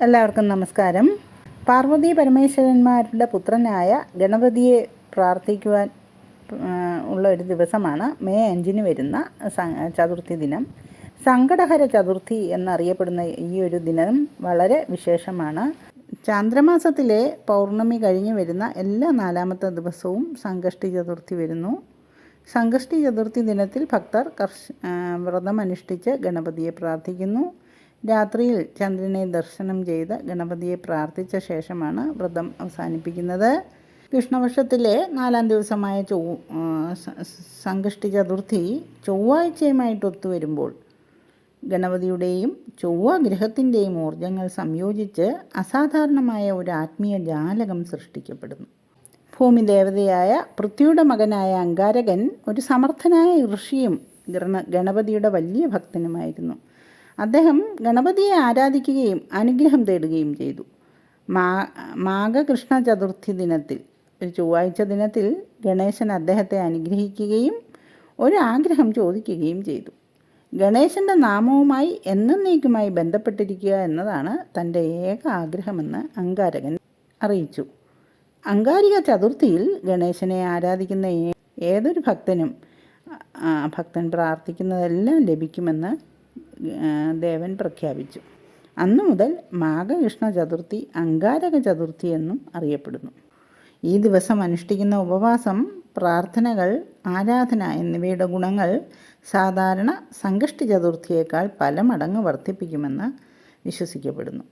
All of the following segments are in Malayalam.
എല്ലാവർക്കും നമസ്കാരം. പാർവതി പരമേശ്വരന്മാരുടെ പുത്രനായ ഗണപതിയെ പ്രാർത്ഥിക്കുവാൻ ഉള്ള ഒരു ദിവസമാണ് മെയ് 5 വരുന്ന ചതുർത്ഥി ദിനം. സങ്കടഹര ചതുർത്ഥി എന്നറിയപ്പെടുന്ന ഈ ഒരു ദിനം വളരെ വിശേഷമാണ്. ചാന്ദ്രമാസത്തിലെ പൗർണമി കഴിഞ്ഞ് വരുന്ന എല്ലാ 4ാമത്തെ ദിവസവും സംകഷ്ടി ചതുർത്ഥി വരുന്നു. സംകഷ്ടി ചതുർത്ഥി ദിനത്തിൽ ഭക്തർ വ്രതമനുഷ്ഠിച്ച് ഗണപതിയെ പ്രാർത്ഥിക്കുന്നു. രാത്രിയിൽ ചന്ദ്രനെ ദർശനം ചെയ്ത് ഗണപതിയെ പ്രാർത്ഥിച്ച ശേഷമാണ് വ്രതം അവസാനിപ്പിക്കുന്നത്. കൃഷ്ണപക്ഷത്തിലെ 4ാം ദിവസമായ സംകഷ്ടി ചതുർത്ഥി ചൊവ്വാഴ്ചയുമായിട്ട് ഒത്തുവരുമ്പോൾ ഗണപതിയുടെയും ചൊവ്വാഗ്രഹത്തിൻ്റെയും ഊർജ്ജങ്ങൾ സംയോജിച്ച് അസാധാരണമായ ഒരു ആത്മീയ ജാലകം സൃഷ്ടിക്കപ്പെടുന്നു. ഭൂമി ദേവതയായ പൃഥ്വിയുടെ മകനായ അങ്കാരകൻ ഒരു സമർത്ഥനായ ഋഷിയും ഗണപതിയുടെ വലിയ ഭക്തനുമായിരുന്നു. അദ്ദേഹം ഗണപതിയെ ആരാധിക്കുകയും അനുഗ്രഹം തേടുകയും ചെയ്തു. മാഘകൃഷ്ണ ചതുർത്ഥി ദിനത്തിൽ, ഒരു ചൊവ്വാഴ്ച ദിനത്തിൽ, ഗണേശൻ അദ്ദേഹത്തെ അനുഗ്രഹിക്കുകയും ഒരാഗ്രഹം ചോദിക്കുകയും ചെയ്തു. ഗണേശൻ്റെ നാമവുമായി എന്നേക്കുമായി ബന്ധപ്പെട്ടിരിക്കുക എന്നതാണ് തൻ്റെ ഏക ആഗ്രഹമെന്ന് അങ്കാരകൻ അറിയിച്ചു. അങ്കാരിക ചതുർത്ഥിയിൽ ഗണേശനെ ആരാധിക്കുന്ന ഏതൊരു ഭക്തൻ പ്രാർത്ഥിക്കുന്നതെല്ലാം ലഭിക്കുമെന്ന് ദേവൻ പ്രഖ്യാപിച്ചു. അന്നു മുതൽ മാഘകൃഷ്ണ ചതുർത്ഥി അങ്കാരക ചതുർത്ഥി എന്നും അറിയപ്പെടുന്നു. ഈ ദിവസം അനുഷ്ഠിക്കുന്ന ഉപവാസം, പ്രാർത്ഥനകൾ, ആരാധന എന്നിവയുടെ ഗുണങ്ങൾ സാധാരണ സംകഷ്ടി ചതുർത്ഥിയേക്കാൾ പല മടങ്ങ് വർദ്ധിപ്പിക്കുമെന്ന് വിശ്വസിക്കപ്പെടുന്നു.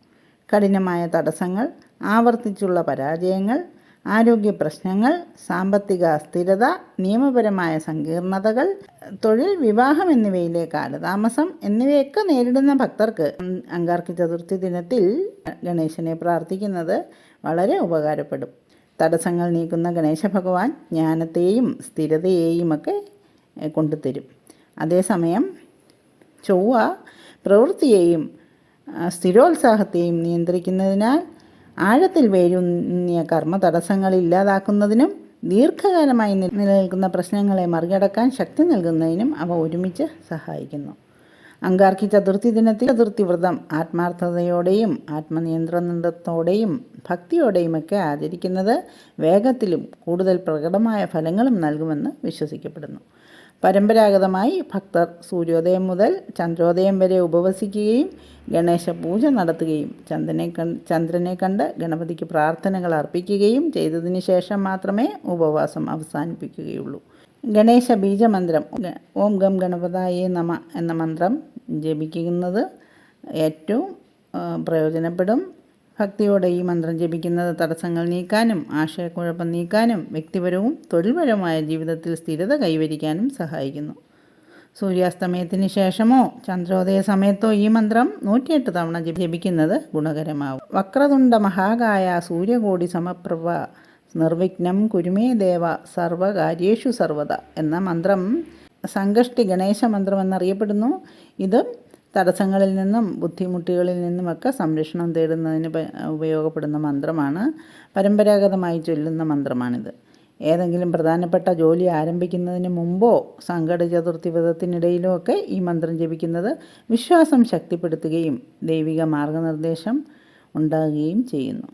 കഠിനമായ തടസ്സങ്ങൾ, ആവർത്തിച്ചുള്ള പരാജയങ്ങൾ, ആരോഗ്യ പ്രശ്നങ്ങൾ, സാമ്പത്തിക അസ്ഥിരത, നിയമപരമായ സങ്കീർണതകൾ, തൊഴിൽ, വിവാഹം എന്നിവയിലെ കാലതാമസം എന്നിവയൊക്കെ നേരിടുന്ന ഭക്തർക്ക് അങ്കാരക ചതുർത്ഥി ദിനത്തിൽ ഗണേശനെ പ്രാർത്ഥിക്കുന്നത് വളരെ ഉപകാരപ്പെടും. തടസ്സങ്ങൾ നീക്കുന്ന ഗണേശ ഭഗവാൻ ജ്ഞാനത്തെയും സ്ഥിരതയെയും ഒക്കെ കൊണ്ടുതരും. അതേസമയം ചൊവ്വ പ്രവൃത്തിയെയും സ്ഥിരോത്സാഹത്തെയും നിയന്ത്രിക്കുന്നതിനാൽ ആഴത്തിൽ വേരൂന്നിയ കർമ്മ തടസ്സങ്ങൾ ഇല്ലാതാക്കുന്നതിനും ദീർഘകാലമായി നിലനിൽക്കുന്ന പ്രശ്നങ്ങളെ മറികടക്കാൻ ശക്തി നൽകുന്നതിനും അവ ഒരുമിച്ച് സഹായിക്കുന്നു. അങ്കാരക ചതുർത്ഥി ദിനത്തിൽ ചതുർത്ഥി വ്രതം ആത്മാർത്ഥതയോടെയും ആത്മനിയന്ത്രണത്തോടെയും ഭക്തിയോടെയുമൊക്കെ ആചരിക്കുന്നത് വേഗത്തിലും കൂടുതൽ പ്രകടമായ ഫലങ്ങളും നൽകുമെന്ന് വിശ്വസിക്കപ്പെടുന്നു. പരമ്പരാഗതമായി ഭക്തർ സൂര്യോദയം മുതൽ ചന്ദ്രോദയം വരെ ഉപവസിക്കുകയും ഗണേശ പൂജ നടത്തുകയും ചന്ദ്രനെ കണ്ട് ഗണപതിക്ക് പ്രാർത്ഥനകൾ അർപ്പിക്കുകയും ചെയ്തതിന് ശേഷം മാത്രമേ ഉപവാസം അവസാനിപ്പിക്കുകയുള്ളൂ. ഗണേശ ബീജമന്ത്രം ഓം ഗം ഗണപതായേ നമ എന്ന മന്ത്രം ജപിക്കുന്നത് ഏറ്റവും പ്രയോജനപ്പെടും. ഭക്തിയോടെ ഈ മന്ത്രം ജപിക്കുന്നത് തടസ്സങ്ങൾ നീക്കാനും ആശയക്കുഴപ്പം നീക്കാനും വ്യക്തിപരവും തൊഴിൽപരവുമായ ജീവിതത്തിൽ സ്ഥിരത കൈവരിക്കാനും സഹായിക്കുന്നു. സൂര്യാസ്തമയത്തിന് ശേഷമോ ചന്ദ്രോദയ സമയത്തോ ഈ മന്ത്രം 108 തവണ ജപിക്കുന്നത് ഗുണകരമാവും. വക്രതുണ്ട മഹാകായ സൂര്യകോടി സമപ്രഭ നിർവിഘ്നം കുരുമേ ദേവ സർവകാര്യേഷു സർവദ എന്ന മന്ത്രം സംകഷ്ടി ഗണേശ മന്ത്രം എന്നറിയപ്പെടുന്നു. ഇത് തടസ്സങ്ങളിൽ നിന്നും ബുദ്ധിമുട്ടുകളിൽ നിന്നുമൊക്കെ സംരക്ഷണം തേടുന്നതിന് ഉപയോഗപ്പെടുന്ന മന്ത്രമാണ്. പരമ്പരാഗതമായി ചൊല്ലുന്ന മന്ത്രമാണിത്. ഏതെങ്കിലും പ്രധാനപ്പെട്ട ജോലി ആരംഭിക്കുന്നതിന് മുമ്പോ സങ്കട ചതുർത്ഥി വ്രതത്തിനിടയിലോ ഒക്കെ ഈ മന്ത്രം ജപിക്കുന്നത് വിശ്വാസം ശക്തിപ്പെടുത്തുകയും ദൈവിക മാർഗനിർദ്ദേശം ഉണ്ടാകുകയും ചെയ്യുന്നു.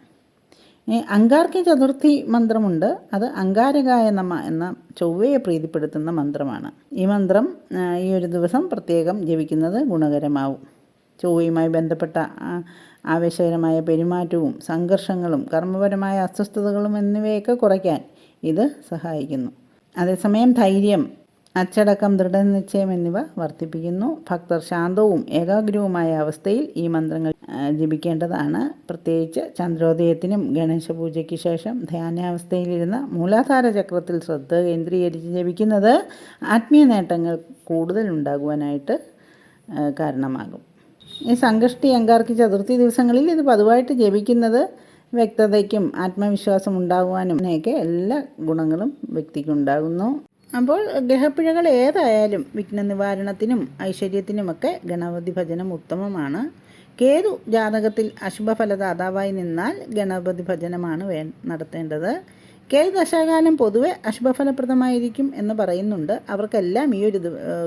അങ്കാരക ചതുർത്ഥി മന്ത്രമുണ്ട്. അത് അങ്കാരകായ നമ എന്ന ചൊവ്വയെ പ്രീതിപ്പെടുത്തുന്ന മന്ത്രമാണ്. ഈ മന്ത്രം ഈ ഒരു ദിവസം പ്രത്യേകം ജപിക്കുന്നത് ഗുണകരമാവും. ചൊവ്വയുമായി ബന്ധപ്പെട്ട ആവേശകരമായ പെരുമാറ്റവും സംഘർഷങ്ങളും കർമ്മപരമായ അസ്വസ്ഥതകളും എന്നിവയൊക്കെ കുറയ്ക്കാൻ ഇത് സഹായിക്കുന്നു. അതേസമയം ധൈര്യം, അച്ചടക്കം, ദൃഢനിശ്ചയം എന്നിവ വർദ്ധിപ്പിക്കുന്നു. ഭക്തർ ശാന്തവും ഏകാഗ്രവുമായ അവസ്ഥയിൽ ഈ മന്ത്രങ്ങൾ ജപിക്കേണ്ടതാണ്. പ്രത്യേകിച്ച് ചന്ദ്രോദയത്തിനും ഗണേശ പൂജയ്ക്ക് ശേഷം ധ്യാനാവസ്ഥയിലിരുന്ന മൂലാധാര ചക്രത്തിൽ ശ്രദ്ധ കേന്ദ്രീകരിച്ച് ജപിക്കുന്നത് ആത്മീയ നേട്ടങ്ങൾ കൂടുതൽ ഉണ്ടാകുവാനായിട്ട് കാരണമാകും. ഈ സംകഷ്ടി അങ്കാരക ചതുർത്ഥി ദിവസങ്ങളിൽ ഇത് പതിവായിട്ട് ജപിക്കുന്നത് വ്യക്തതയ്ക്കും ആത്മവിശ്വാസം ഉണ്ടാകുവാനും ഒക്കെ എല്ലാ ഗുണങ്ങളും വ്യക്തിക്കുണ്ടാകുന്നു. അപ്പോൾ ഗ്രഹപ്പിഴകൾ ഏതായാലും വിഘ്ന നിവാരണത്തിനും ഐശ്വര്യത്തിനുമൊക്കെ ഗണപതി ഭജനം ഉത്തമമാണ്. കേതു ജാതകത്തിൽ അശുഭഫലദാതാവായി നിന്നാൽ ഗണപതി ഭജനമാണ് നടത്തേണ്ടത്. കേതു ദശാകാലം പൊതുവെ അശുഭഫലപ്രദമായിരിക്കും എന്ന് പറയുന്നുണ്ട്. അവർക്കെല്ലാം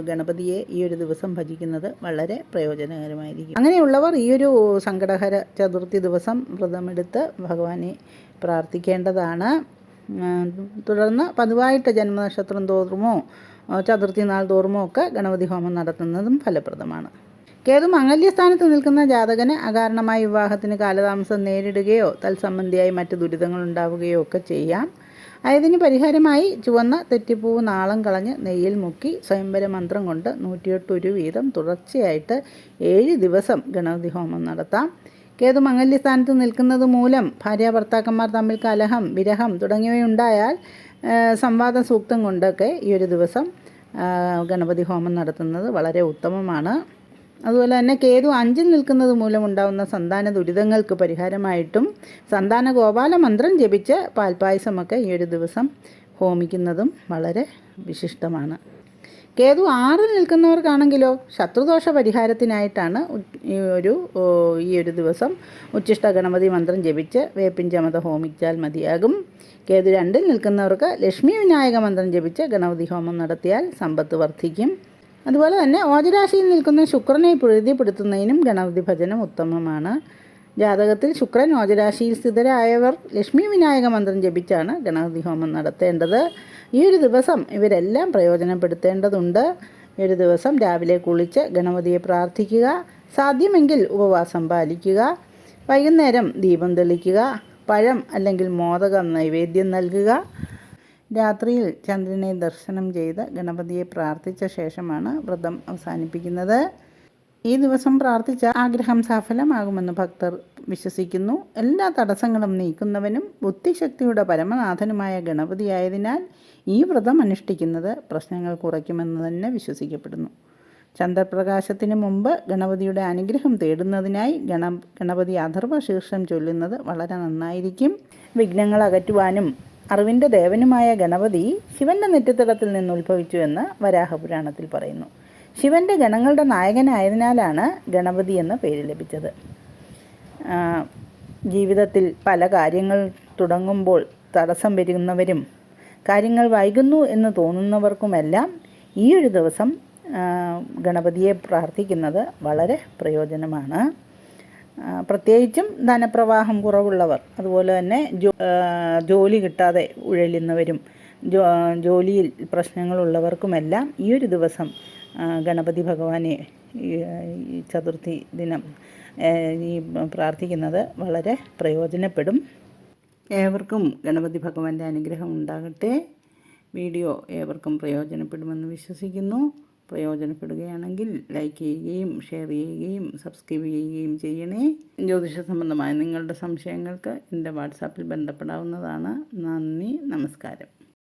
ഗണപതിയെ ഈ ഒരു ദിവസം ഭജിക്കുന്നത് വളരെ പ്രയോജനകരമായിരിക്കും. അങ്ങനെയുള്ളവർ ഈ ഒരു സങ്കടഹര ചതുർത്ഥി ദിവസം വ്രതമെടുത്ത് ഭഗവാനെ പ്രാർത്ഥിക്കേണ്ടതാണ്. തുടർന്ന് പതിവായിട്ട് ജന്മനക്ഷത്രം തോറുമോ ചതുർത്ഥി നാൾ തോറുമോ ഒക്കെ ഗണപതി ഹോമം നടത്തുന്നതും ഫലപ്രദമാണ്. കേതു മംഗല്യസ്ഥാനത്ത് നിൽക്കുന്ന ജാതകന് അകാരണമായ വിവാഹത്തിന് കാലതാമസം നേരിടുകയോ തൽസംബന്ധിയായി മറ്റ് ദുരിതങ്ങൾ ഉണ്ടാവുകയോ ഒക്കെ ചെയ്യാം. അതിന് പരിഹാരമായി ചുവന്ന തെറ്റിപ്പൂവ് നാളം കളഞ്ഞ് നെയ്യിൽ മുക്കി സ്വയംവര മന്ത്രം കൊണ്ട് 108 ഉരു വീതം തുടർച്ചയായിട്ട് 7 ദിവസം ഗണപതി ഹോമം നടത്താം. കേതു മംഗല്യസ്ഥാനത്ത് നിൽക്കുന്നത് മൂലം ഭാര്യ ഭർത്താക്കന്മാർ തമ്മിൽ കലഹം, വിരഹം തുടങ്ങിയവയുണ്ടായാൽ സംവാദ സൂക്തം കൊണ്ടൊക്കെ ഈ ഒരു ദിവസം ഗണപതി ഹോമം നടത്തുന്നത് വളരെ ഉത്തമമാണ്. അതുപോലെ തന്നെ കേതു 5-ൽ നിൽക്കുന്നത് മൂലമുണ്ടാകുന്ന സന്താന ദുരിതങ്ങൾക്ക് പരിഹാരമായിട്ടും സന്താന ഗോപാല മന്ത്രം ജപിച്ച് പാൽപ്പായസമൊക്കെ ഈ ഒരു ദിവസം ഹോമിക്കുന്നതും വളരെ വിശിഷ്ടമാണ്. കേതു 6-ൽ നിൽക്കുന്നവർക്കാണെങ്കിലോ ശത്രുദോഷ പരിഹാരത്തിനായിട്ടാണ് ഈ ഒരു ദിവസം ഉച്ഛിഷ്ട ഗണപതി മന്ത്രം ജപിച്ച് വേപ്പിൻ ചമത ഹോമിച്ചാൽ മതിയാകും. കേതു 2-ൽ നിൽക്കുന്നവർക്ക് ലക്ഷ്മി വിനായക മന്ത്രം ജപിച്ച് ഗണപതി ഹോമം നടത്തിയാൽ സമ്പത്ത് വർദ്ധിക്കും. അതുപോലെ തന്നെ ഓജരാശിയിൽ നിൽക്കുന്ന ശുക്രനെ പ്രീതിപ്പെടുത്തുന്നതിനും ഗണപതി ഭജനം ഉത്തമമാണ്. ജാതകത്തിൽ ശുക്രൻ ഓജരാശിയിൽ സ്ഥിതരായവർ ലക്ഷ്മി വിനായക മന്ത്രം ജപിച്ചാണ് ഗണപതി ഹോമം നടത്തേണ്ടത്. ഈ ഒരു ദിവസം ഇവരെല്ലാം പ്രയോജനപ്പെടുത്തേണ്ടതുണ്ട്. ഈ ഒരു ദിവസം രാവിലെ കുളിച്ച് ഗണപതിയെ പ്രാർത്ഥിക്കുക, സാധ്യമെങ്കിൽ ഉപവാസം പാലിക്കുക, വൈകുന്നേരം ദീപം തെളിക്കുക, പഴം അല്ലെങ്കിൽ മോദകം നൈവേദ്യം നൽകുക. രാത്രിയിൽ ചന്ദ്രനെ ദർശനം ചെയ്ത് ഗണപതിയെ പ്രാർത്ഥിച്ച ശേഷമാണ് വ്രതം അവസാനിപ്പിക്കുന്നത്. ഈ ദിവസം പ്രാർത്ഥിച്ച ആഗ്രഹം സഫലമാകുമെന്ന് ഭക്തർ വിശ്വസിക്കുന്നു. എല്ലാ തടസ്സങ്ങളും നീക്കുന്നവനും ബുദ്ധിശക്തിയുടെ പരമനാഥനുമായ ഗണപതിയായതിനാൽ ഈ വ്രതം അനുഷ്ഠിക്കുന്നത് പ്രശ്നങ്ങൾ കുറയ്ക്കുമെന്ന് തന്നെ വിശ്വസിക്കപ്പെടുന്നു. ചന്ദ്രപ്രകാശത്തിന് മുമ്പ് ഗണപതിയുടെ അനുഗ്രഹം തേടുന്നതിനായി ഗണപതി അഥർവ ശീർഷം ചൊല്ലുന്നത് വളരെ നന്നായിരിക്കും. വിഘ്നങ്ങൾ അകറ്റുവാനും അറിവിൻ്റെ ദേവനുമായ ഗണപതി ശിവൻ്റെ നെറ്റിത്തടത്തിൽ നിന്ന് ഉത്ഭവിച്ചു എന്ന് വരാഹപുരാണത്തിൽ പറയുന്നു. ശിവൻ്റെ ഗണങ്ങളുടെ നായകനായതിനാലാണ് ഗണപതി എന്ന പേര് ലഭിച്ചത്. ജീവിതത്തിൽ പല കാര്യങ്ങൾ തുടങ്ങുമ്പോൾ തടസ്സം വരുന്നവരും കാര്യങ്ങൾ വൈകുന്നു എന്ന് തോന്നുന്നവർക്കുമെല്ലാം ഈ ഒരു ദിവസം ഗണപതിയെ പ്രാർത്ഥിക്കുന്നത് വളരെ പ്രയോജനമാണ്. പ്രത്യേകിച്ചും ധനപ്രവാഹം കുറവുള്ളവർ, അതുപോലെ തന്നെ ജോലി കിട്ടാതെ ഉഴലുന്നവരും ജോലിയിൽ പ്രശ്നങ്ങളുള്ളവർക്കുമെല്ലാം ഈ ഒരു ദിവസം ഗണപതി ഭഗവാനെ ഈ ചതുർത്ഥി ദിനം പ്രാർത്ഥിക്കുന്നത് വളരെ പ്രയോജനപ്പെടും. ഏവർക്കും ഗണപതി ഭഗവാന്റെ അനുഗ്രഹം ഉണ്ടാകട്ടെ. വീഡിയോ ഏവർക്കും പ്രയോജനപ്പെടുമെന്ന് വിശ്വസിക്കുന്നു. പ്രയോജനപ്പെടുകയാണെങ്കിൽ ലൈക്ക് ചെയ്യുകയും ഷെയർ ചെയ്യുകയും സബ്സ്ക്രൈബ് ചെയ്യുകയും ചെയ്യണേ. ജ്യോതിഷ സംബന്ധമായ നിങ്ങളുടെ സംശയങ്ങൾക്ക് എൻ്റെ വാട്സാപ്പിൽ ബന്ധപ്പെടാവുന്നതാണ്. നന്ദി, നമസ്കാരം.